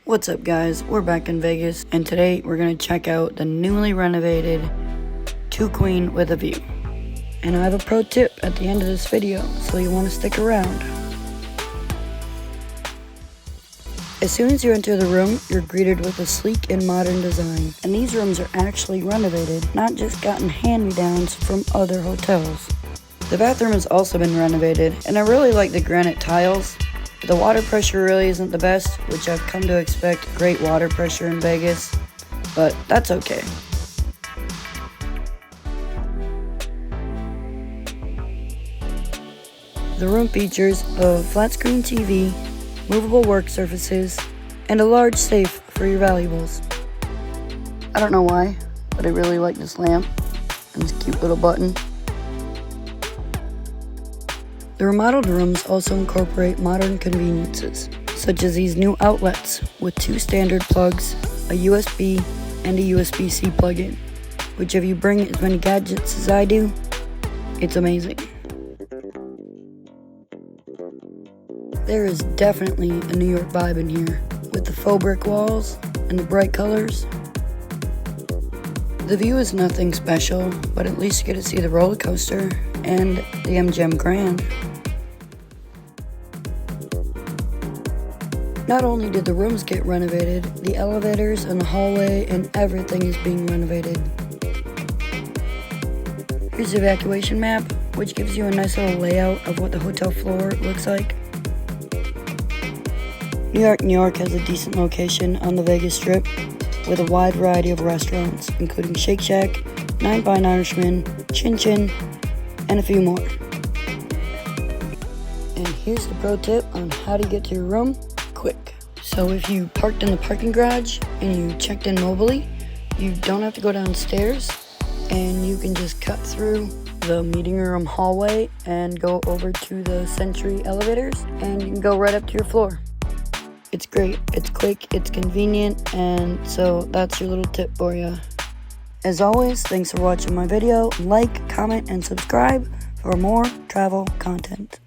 What's up guys, we're back in Vegas and today we're going to check out the newly renovated 2-queen with a view. And I have a pro tip at the end of this video, so you want to stick around. As soon as you enter the room, you're greeted with a sleek and modern design. And these rooms are actually renovated, not just gotten hand-me-downs from other hotels. The bathroom has also been renovated, and I really like the granite tiles. The water pressure really isn't the best, which I've come to expect great water pressure in Vegas, but that's okay. The room features a flat screen TV, movable work surfaces, and a large safe for your valuables. I don't know why, but I really like this lamp and this cute little button. The remodeled rooms also incorporate modern conveniences, such as these new outlets with 2 standard plugs, a USB, and a USB-C plug-in, which if you bring as many gadgets as I do, it's amazing. There is definitely a New York vibe in here, with the faux brick walls and the bright colors. The view is nothing special, but at least you get to see the roller coaster and the MGM Grand. Not only did the rooms get renovated, the elevators and the hallway and everything is being renovated. Here's the evacuation map, which gives you a nice little layout of what the hotel floor looks like. New York has a decent location on the Vegas Strip with a wide variety of restaurants, including Shake Shack, 9 Fine Irishman, Chin Chin, and a few more. And here's the pro tip on how to get to your room quick. So if you parked in the parking garage and you checked in mobily, you don't have to go downstairs and you can just cut through the meeting room hallway and go over to the Century elevators and you can go right up to your floor. It's great, it's quick, it's convenient, and so that's your little tip for you. As always, thanks for watching my video. Like, comment, and subscribe for more travel content.